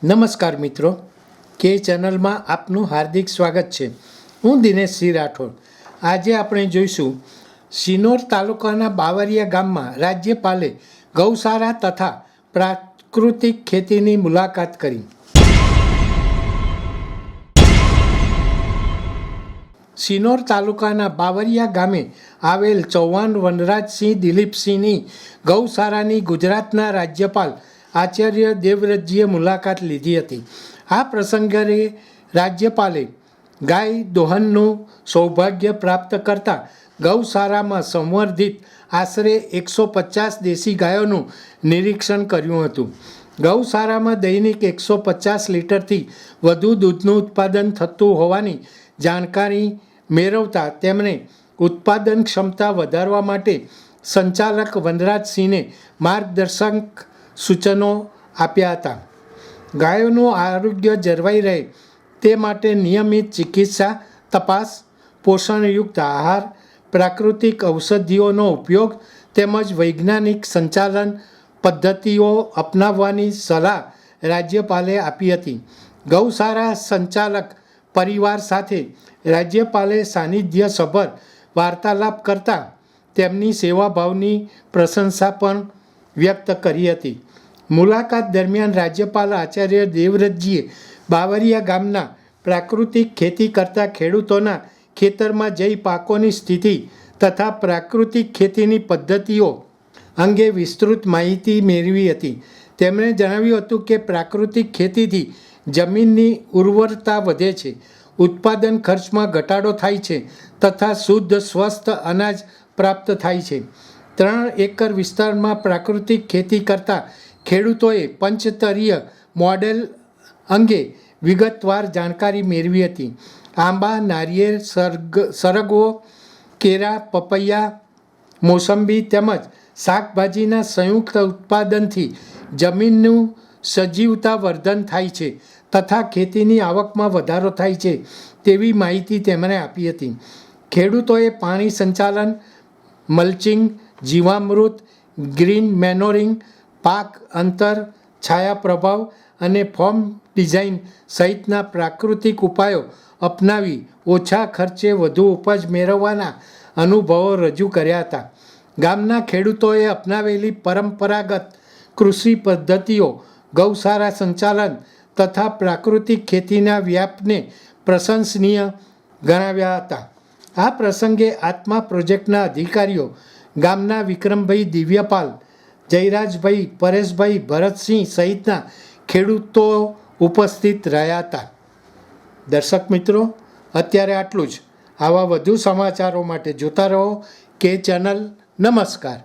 નમસ્કાર મિત્રો, કે ચેનલમાં આપનું હાર્દિક સ્વાગત છે. હું દિનેશ સિંહ રાઠોડ. આજે આપણે જોઈશું શિનોર તાલુકાના બાવરિયા ગામમાં રાજ્યપાલે ગૌશાળા તથા પ્રાકૃતિક ખેતીની મુલાકાત કરી. શિનોર તાલુકાના બાવરિયા ગામે આવેલ ચૌહાણ વનરાજસિંહ દિલીપસિંહની ગૌશાળાની ગુજરાતના રાજ્યપાલ આચાર્ય દેવવ્રતજીએ મુલાકાત લીધી હતી. આ પ્રસંગે રાજ્યપાલે ગાય દોહનનું સૌભાગ્ય પ્રાપ્ત કરતા ગૌશાળામાં સંવર્ધિત આશરે 150 દેશી ગાયોનું નિરીક્ષણ કર્યું હતું. ગૌશાળામાં દૈનિક 150 લીટરથી વધુ દૂધનું ઉત્પાદન થતું હોવાની જાણકારી મેળવતા તેમણે ઉત્પાદન ક્ષમતા વધારવા માટે સંચાલક વનરાજસિંહને માર્ગદર્શક સૂચનો આપ્યા હતા. ગાયોનું આરોગ્ય જળવાઈ રહે તે માટે નિયમિત ચિકિત્સા, તપાસ, પોષણયુક્ત આહાર, પ્રાકૃતિક ઔષધિઓનો ઉપયોગ તેમજ વૈજ્ઞાનિક સંચાલન પદ્ધતિઓ અપનાવવાની સલાહ રાજ્યપાલે આપી હતી. ગૌશાળા સંચાલક પરિવાર સાથે રાજ્યપાલે સાનિધ્યસભર વાર્તાલાપ કરતા તેમની સેવાભાવની પ્રશંસા પણ વ્યક્ત કરી હતી. મુલાકાત દરમિયાન રાજ્યપાલ આચાર્ય દેવવ્રતજીએ બાવરિયા ગામના પ્રાકૃતિક ખેતી કરતા ખેડૂતોના ખેતરમાં જઈ પાકોની સ્થિતિ તથા પ્રાકૃતિક ખેતીની પદ્ધતિઓ અંગે વિસ્તૃત માહિતી મેળવી હતી. તેમણે જણાવ્યું હતું કે પ્રાકૃતિક ખેતીથી જમીનની ઉર્વરતા વધે છે, ઉત્પાદન ખર્ચમાં ઘટાડો થાય છે તથા શુદ્ધ સ્વસ્થ અનાજ પ્રાપ્ત થાય છે. 3 એકર વિસ્તારમાં પ્રાકૃતિક ખેતી કરતા ખેડૂતોએ પંચસ્તરીય મોડેલ અંગે વિગતવાર જાણકારી મેળવી હતી. આંબા, નારિયેળ, સરગવો, કેળા, પપૈયા, મોસંબી તેમજ શાકભાજીના સંયુક્ત ઉત્પાદનથી જમીનનું સજીવતા વર્ધન થાય છે તથા ખેતીની આવકમાં વધારો થાય છે તેવી માહિતી તેમણે આપી હતી. ખેડૂતોએ પાણી સંચાલન, મલ્ચિંગ, જીવામૃત, ગ્રીન મેનોરિંગ, પાક અંતર, છાયા પ્રભાવ અને ફોર્મ ડિઝાઇન સહિતના પ્રાકૃતિક ઉપાયો અપનાવી ઓછા ખર્ચે વધુ ઉપજ મેળવવાના અનુભવો રજૂ કર્યા હતા. ગામના ખેડૂતોએ અપનાવેલી પરંપરાગત કૃષિ પદ્ધતિઓ, ગૌશાળા સંચાલન તથા પ્રાકૃતિક ખેતીના વ્યાપને પ્રશંસનીય ગણાવ્યા હતા. આ પ્રસંગે આત્મા પ્રોજેક્ટના અધિકારીઓ ગામના વિક્રમભાઈ, દિવ્યપાલ, જયરાજભાઈ, પરેશભાઈ, ભરતસિંહ સહિતના ખેડૂતો ઉપસ્થિત રહ્યા હતા. દર્શક મિત્રો, અત્યારે આટલું જ. આવા વધુ સમાચારો માટે જોતા રહો કે ચેનલ. નમસ્કાર.